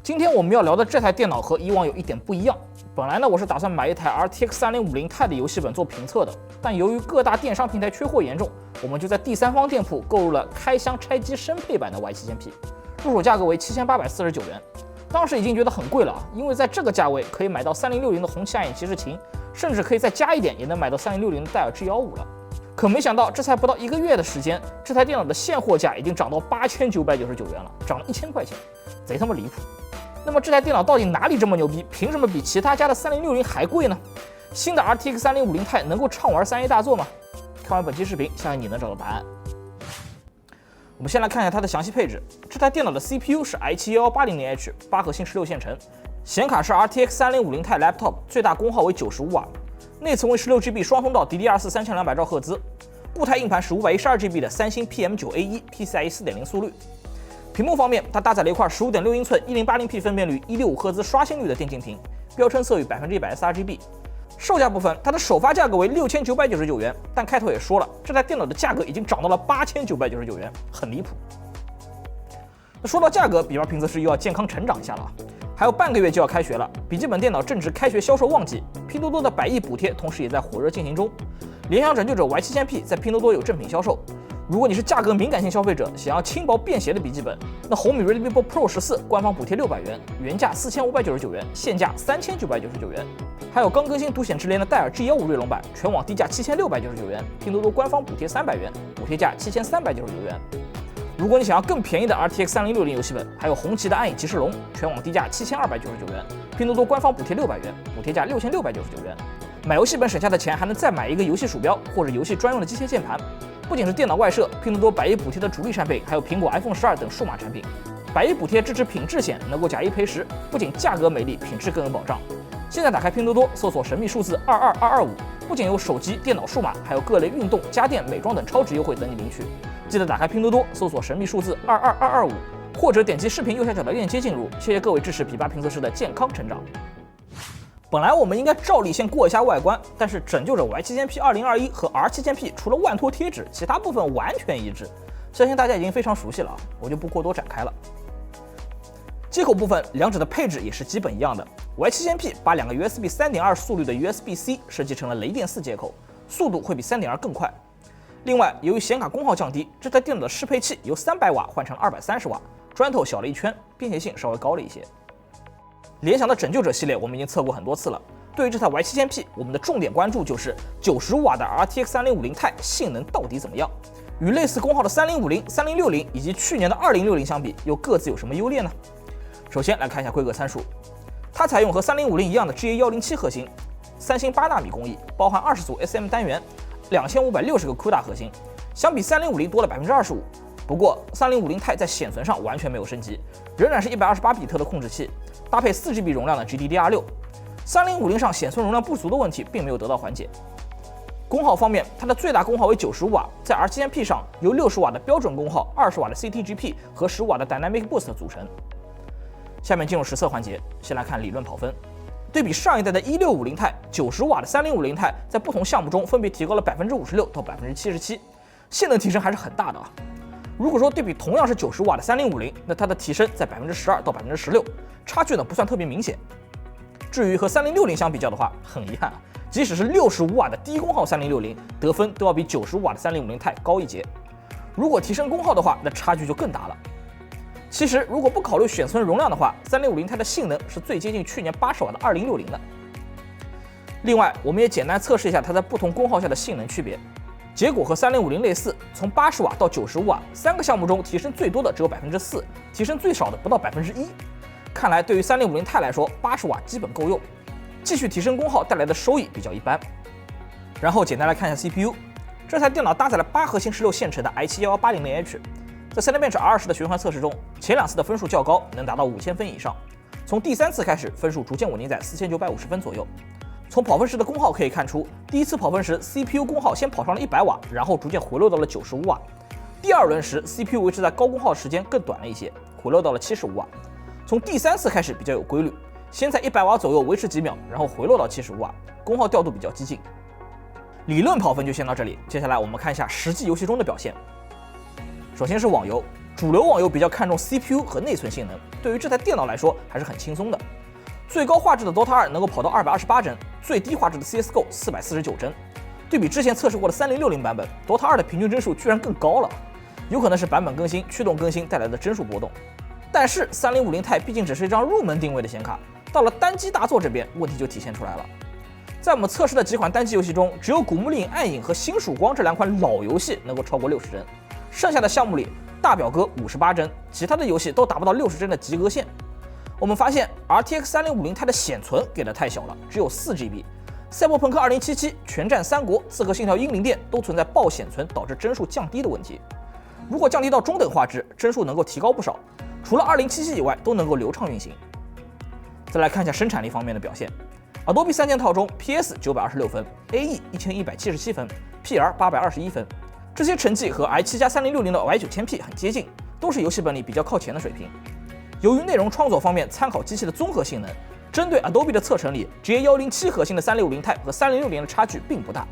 今天我们要聊的这台电脑和以往有一点不一样。本来呢，我是打算买一台 RTX 3050 Ti 的游戏本做评测的，但由于各大电商平台缺货严重，我们就在第三方店铺购入了开箱拆机升配版的 Y7000P， 入手价格为7849元。当时已经觉得很贵了啊，因为在这个价位可以买到3060的红旗暗影骑士琴，甚至可以再加一点，也能买到3060的戴尔 G15了。可没想到，这才不到1个月的时间，这台电脑的现货价已经涨到8999元了，涨了1000块钱，贼他妈离谱。那么这台电脑到底哪里这么牛逼？凭什么比其他家的3060还贵呢？新的 RTX 3050 Ti 能够畅玩3A 大作吗？看完本期视频，相信你能找到答案。我们先来看一下它的详细配置。这台电脑的 CPU 是 i7-1180H 8核心16线程，显卡是 RTX 3050 Ti Laptop， 最大功耗为95瓦，内存为16GB 双通道 DDR4 3200兆赫兹，固态硬盘是512GB 的三星 PM9A1 PCIe 4.0速率。屏幕方面，它搭载了一块15.6英寸 1080p 分辨率、165赫兹刷新率的电竞屏，标称色域100%的 sRGB。售价部分，它的首发价格为6999元，但开头也说了，这台电脑的价格已经涨到了8999元，很离谱。那说到价格，笔八评测师又要健康成长一下了啊！还有半个月就要开学了，笔记本电脑正值开学销售旺季，拼多多的100亿补贴同时也在火热进行中。联想拯救者 Y7000P 在拼多多有正品销售。如果你是价格敏感性消费者，想要轻薄便携的笔记本，那红米 Redmi Book Pro 14官方补贴600元，原价4599元，现价3999元。还有刚更新独显智联的戴尔 G15锐龙版，全网低价7699元，拼多多官方补贴300元，补贴价7399元。如果你想要更便宜的 RTX 3060游戏本，还有红旗的暗影骑士龙，全网低价7299元，拼多多官方补贴600元，补贴价6699元。买游戏本省下的钱还能再买一个游戏鼠标或者游戏专用的机械键盘。不仅是电脑外设，拼多多100亿补贴的主力产品，还有苹果 iPhone 12等数码产品。100亿补贴支持品质险，能够假一赔10，不仅价格美丽，品质更有保障。现在打开拼多多，搜索神秘数字22225，不仅有手机、电脑数码，还有各类运动、家电、美妆等超值优惠等你领取。记得打开拼多多，搜索神秘数字22225，或者点击视频右下角的链接进入。谢谢各位支持笔八评测师的健康成长。本来我们应该照例先过一下外观，但是拯救者 Y7000P 2021和 R7000P 除了万托贴纸，其他部分完全一致，相信大家已经非常熟悉了啊，我就不过多展开了。接口部分，两者的配置也是基本一样的。Y7000P 把两个 USB 3.2 速率的 USB-C 设计成了雷电4接口，速度会比 3.2 更快。另外，由于显卡功耗降低，这台电脑的适配器由300瓦换成了230瓦，砖头小了一圈，便携性稍微高了一些。联想的拯救者系列我们已经测过很多次了，对于这台 Y7000P， 我们的重点关注就是95瓦的 RTX 3050 Ti 性能到底怎么样，与类似功耗的3050、3060以及去年的2060相比，又各自有什么优劣呢？首先来看一下规格参数，它采用和3050一样的 GA107 核心，三星8纳米工艺，包含20组 SM 单元，2560个 CUDA 核心，相比3050多了25%。不过3050 Ti 在显存上完全没有升级，仍然是128比特的控制器，搭配4GB 容量的 GDDR6。3050上显存容量不足的问题并没有得到缓解。功耗方面，它的最大功耗为95瓦，在 R7000P 上由60瓦的标准功耗、20瓦的 CTGP 和10瓦的 Dynamic Boost 组成。下面进入实测环节，先来看理论跑分。对比上一代的1650 Ti，90瓦的3050 Ti 在不同项目中分别提高了56%到77%，性能提升还是很大的啊。如果说对比同样是90瓦的3050，那它的提升在12%到16%，差距呢不算特别明显。至于和3060相比较的话，很遗憾啊，即使是65瓦的低功耗3060，得分都要比95瓦的3050 Ti 高一截。如果提升功耗的话，那差距就更大了。其实如果不考虑显存容量的话，3050 Ti 的性能是最接近去年80瓦的2060的。另外，我们也简单测试一下它在不同功耗下的性能区别。结果和3050类似，从80瓦到95瓦，3个项目中提升最多的只有4%，提升最少的不到1%。看来对于3050 Ti 来说，80瓦基本够用。继续提升功耗带来的收益比较一般。然后简单来看一下 CPU， 这台电脑搭载了8核心16线程的 i7-1180H， 在 Cinebench R10的循环测试中，前2次的分数较高，能达到5000分以上。从第3次开始，分数逐渐稳定在4950分左右。从跑分时的功耗可以看出，第一次跑分时 CPU 功耗先跑上了100瓦，然后逐渐回落到了95瓦。第2轮时 CPU 维持在高功耗时间更短了一些，回落到了75瓦。从第3次开始比较有规律，先在100瓦左右维持几秒，然后回落到75瓦，功耗调度比较激进。理论跑分就先到这里，接下来我们看一下实际游戏中的表现。首先是网游，主流网友比较看重 CPU 和内存性能，对于这台电脑来说还是很轻松的。最高画质的 Dota 2能够跑到228帧，最低画质的 CS:GO 449帧。对比之前测试过的3060版本 ，Dota 2的平均帧数居然更高了，有可能是版本更新、驱动更新带来的帧数波动。但是3050 Ti 毕竟只是一张入门定位的显卡，到了单机大作这边，问题就体现出来了。在我们测试的几款单机游戏中，只有《古墓丽影：暗影》和《星曙光》这2款老游戏能够超过60帧，剩下的项目里，大表哥58帧，其他的游戏都达不到60帧的及格线。我们发现 RTX 3050 Ti 的显存给的太小了，只有4GB。赛博朋克2077、全战三国、刺客信条：英灵殿都存在爆显存导致帧数降低的问题。如果降低到中等画质，帧数能够提高不少。除了2077以外，都能够流畅运行。再来看一下生产力方面的表现。Adobe 3件套中 PS 926分 ，AE 1177分 ，PR 821分，这些成绩和 i7+3060的 Y9000P 很接近，都是游戏本里比较靠前的水平。由于内容创作方面参考机器的综合性能，针对 Adobe 的测程里 GA107 核心的3650 Ti 和3060的差距并不大。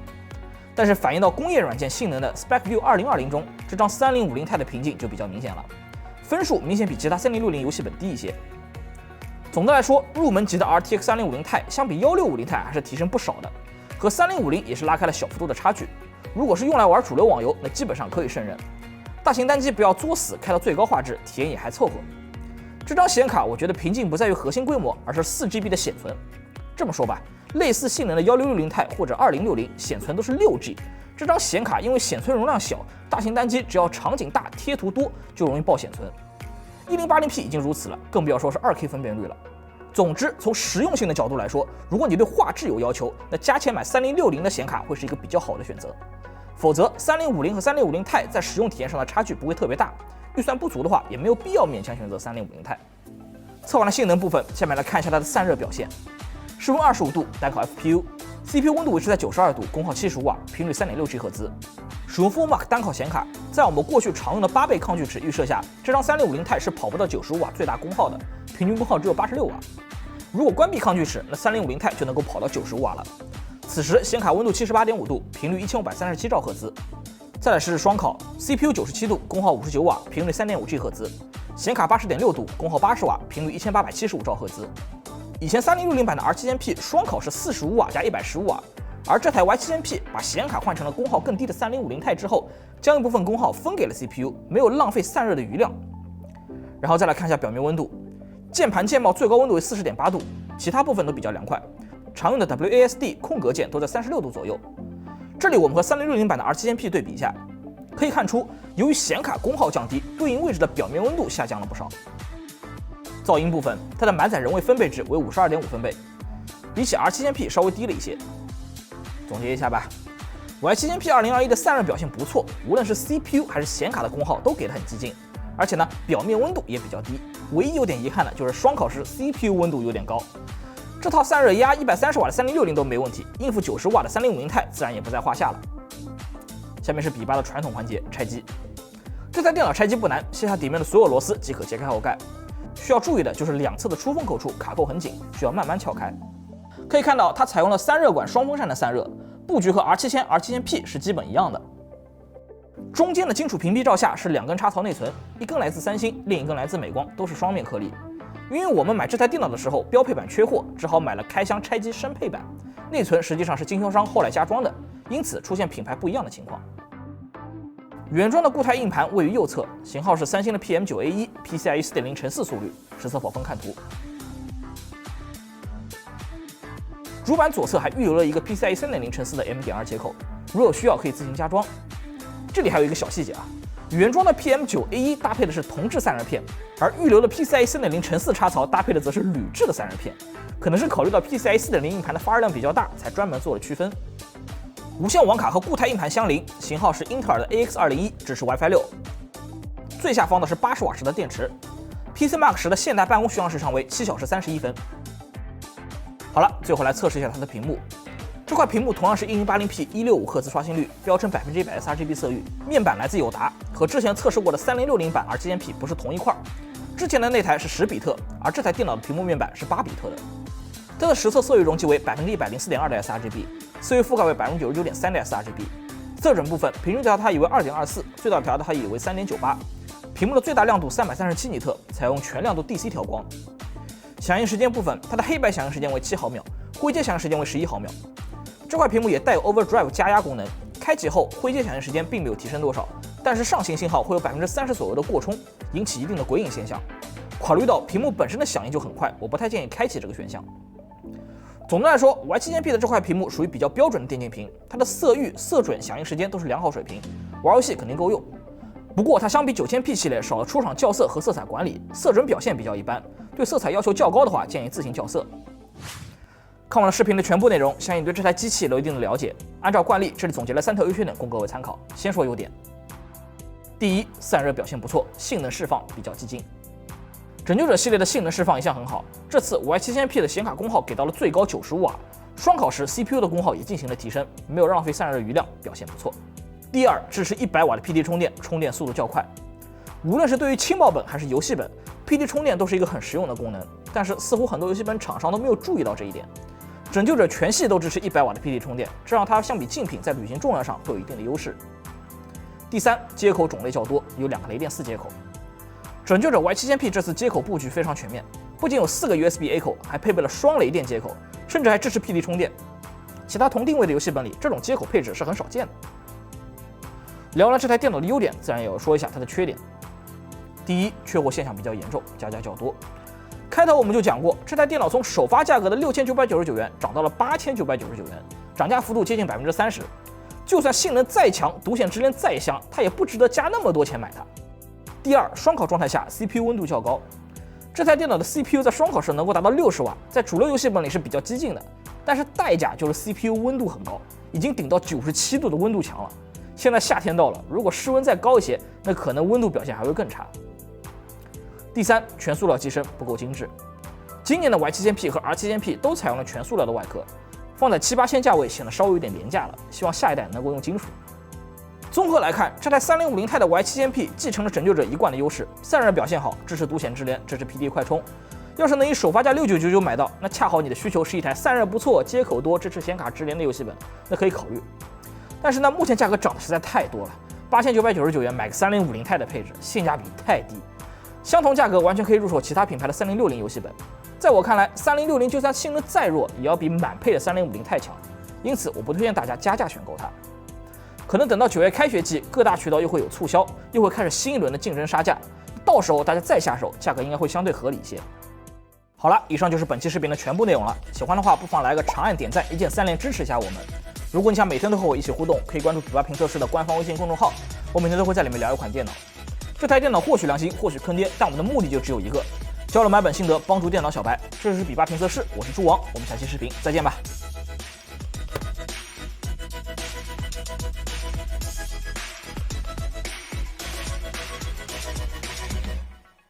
但是反映到工业软件性能的 SpecView 2020中，这张3050 Ti 的瓶颈就比较明显了，分数明显比其他3060游戏本低一些。总的来说，入门级的 RTX 3050 Ti 相比1650 Ti 还是提升不少的，和3050也是拉开了小幅度的差距。如果是用来玩主流网游，那基本上可以胜任。大型单机不要作死开到最高画质，体验也还凑合。这张显卡我觉得瓶颈不在于核心规模，而是4GB 的显存。这么说吧，类似性能的1660 Ti 或者2060显存都是6G，这张显卡因为显存容量小，大型单机只要场景大、贴图多就容易爆显存。1080P 已经如此了，更不要说是2K 分辨率了。总之，从实用性的角度来说，如果你对画质有要求，那加钱买3060的显卡会是一个比较好的选择。否则，3050和3050 Ti 在使用体验上的差距不会特别大，预算不足的话，也没有必要勉强选择3050 Ti。测完了性能部分，下面来看一下它的散热表现。室温25度，单烤 FPU，CPU 温度维持在92度，功耗75瓦，频率3.6 赫兹。使用 FullMark 单烤显卡，在我们过去常用的8倍抗锯齿预设下，这张3050 Ti 是跑不到95瓦最大功耗的，平均功耗只有86瓦。如果关闭抗锯齿，那3050 Ti 就能够跑到95瓦了。此时显卡温度78.5度，频率1537兆赫兹。再来试试双烤 ，CPU 97度，功耗59瓦，频率3.5 赫兹；显卡80.6度，功耗80瓦，频率1875兆赫兹。以前3060版的 R7000P 双烤是45瓦加115瓦。而这台 Y7000P 把显卡换成了功耗更低的3050 Ti 之后，将一部分功耗分给了 CPU， 没有浪费散热的余量。然后再来看一下表面温度，键盘键帽最高温度为40.8度，其他部分都比较凉快。常用的 WASD 空格键都在36度左右。这里我们和3060版的 R7000P 对比一下，可以看出，由于显卡功耗降低，对应位置的表面温度下降了不少。噪音部分，它的满载人为分贝值为52.5分贝，比起 R7000P 稍微低了一些。总结一下吧 ，Y7000P 2021的散热表现不错，无论是 CPU 还是显卡的功耗都给得很激进，而且呢，表面温度也比较低。唯一有点遗憾的就是双烤时 CPU 温度有点高。这套散热压130瓦的3060都没问题，应付90瓦的3050 Ti 自然也不在话下了。下面是比巴的传统环节拆机。这台电脑拆机不难，卸下底面的所有螺丝即可揭开后盖。需要注意的就是两侧的出风口处卡扣很紧，需要慢慢撬开。可以看到，它采用了3热管双风扇的散热，布局和 R7000、R7000P 是基本一样的。中间的金属屏蔽罩下是2根插槽内存，一根来自三星，另一根来自美光，都是双面颗粒。因为我们买这台电脑的时候标配版缺货，只好买了开箱拆机升配版，内存实际上是经销商后来加装的，因此出现品牌不一样的情况。原装的固态硬盘位于右侧，型号是三星的 PM9A1 PCIe 4.0x4速率，实测跑分看图。主板左侧还预留了一个 PCIe 3.0x4的 M.2 接口，如有需要可以自行加装。这里还有一个小细节啊，原装的 PM9A1 搭配的是铜制散热片，而预留的 PCIe 3.0x4插槽搭配的则是铝制的散热片，可能是考虑到 PCIe 4.0硬盘的发热量比较大，才专门做了区分。无线网卡和固态硬盘相邻，型号是英特尔的 AX201，支持 WiFi 6。最下方的是80瓦时的电池。PCMark 10的现代办公续航时长为7小时31分。好了，最后来测试一下它的屏幕。这块屏幕同样是 1080p 165赫兹刷新率，标称100% sRGB 色域，面板来自友达，和之前测试过的3060版 R7000P 不是同一块。之前的那台是10比特，而这台电脑的屏幕面板是8比特的。它的实测色域容积为104.2%的 sRGB， 色域覆盖为99.3%的 sRGB。色准部分平均调它以为2.24，最大调它以为3.98。屏幕的最大亮度337尼特，采用全亮度 DC 调光。响应时间部分，它的黑白响应时间为7毫秒，灰阶响应时间为11毫秒。这块屏幕也带有 Overdrive 加压功能，开启后灰阶响应时间并没有提升多少，但是上行信号会有30%左右的过充，引起一定的鬼影现象。考虑到屏幕本身的响应就很快，我不太建议开启这个选项。总的来说 ，Y7000P 的这块屏幕属于比较标准的电竞屏，它的色域、色准、响应时间都是良好水平，玩游戏肯定够用。不过它相比 9000P 系列少了出厂校色和色彩管理，色准表现比较一般，对色彩要求较高的话，建议自行校色。看完了视频的全部内容，相信对这台机器有一定的了解。按照惯例，这里总结了3条优缺点供各位参考。先说优点。第一，散热表现不错，性能释放比较激进。拯救者系列的性能释放一向很好，这次 Y7000P 的显卡功耗给到了最高95瓦，双烤时 CPU 的功耗也进行了提升，没有浪费散热余量，表现不错。第二，支持100瓦的 PD 充电，充电速度较快。无论是对于轻薄本还是游戏本 ，PD 充电都是一个很实用的功能，但是似乎很多游戏本厂商都没有注意到这一点。拯救者全系都支持100瓦的 PD 充电，这让它相比竞品在旅行重量上会有一定的优势。第三，接口种类较多，有2个雷电4接口。拯救者 Y7000P 这次接口布局非常全面，不仅有4个 USB-A 口，还配备了双雷电接口，甚至还支持 PD 充电。其他同定位的游戏本里，这种接口配置是很少见的。聊完了这台电脑的优点，自然也要说一下它的缺点。第一，缺货现象比较严重，加价较多。开头我们就讲过，这台电脑从首发价格的6999元涨到了8999元，涨价幅度接近30%。就算性能再强，独显直连再香，它也不值得加那么多钱买它。第二，双烤状态下 CPU 温度较高，这台电脑的 CPU 在双烤时能够达到60瓦，在主流游戏本里是比较激进的，但是代价就是 CPU 温度很高，已经顶到97度的温度墙了。现在夏天到了，如果室温再高一些，那可能温度表现还会更差。第三，全塑料机身不够精致。今年的 Y7000P 和 R7000P 都采用了全塑料的外壳，放在7、8千价位显得稍微有点廉价了，希望下一代能够用金属。综合来看，这台3050 钛的 Y7000P 继承了拯救者一贯的优势，散热表现好，支持独显直连，支持 PD 快充。要是能以首发价6999买到，那恰好你的需求是一台散热不错、接口多、支持显卡直连的游戏本，那可以考虑。但是呢，目前价格涨得实在太多了，8999元买个3050钛的配置，性价比太低。相同价格完全可以入手其他品牌的3060游戏本。在我看来，3060就算性能再弱，也要比满配的3050钛强，因此我不推荐大家加价选购它。可能等到9月开学季，各大渠道又会有促销，又会开始新一轮的竞争杀价，到时候大家再下手，价格应该会相对合理一些。好了，以上就是本期视频的全部内容了。喜欢的话，不妨来个长按点赞，一键3连支持一下我们。如果你想每天都和我一起互动，可以关注比巴评测室的官方微信公众号，我每天都会在里面聊一款电脑。这台电脑或许良心，或许坑爹，但我们的目的就只有一个，交流买本心得，帮助电脑小白。这是比巴评测室，我是猪王，我们下期视频再见吧。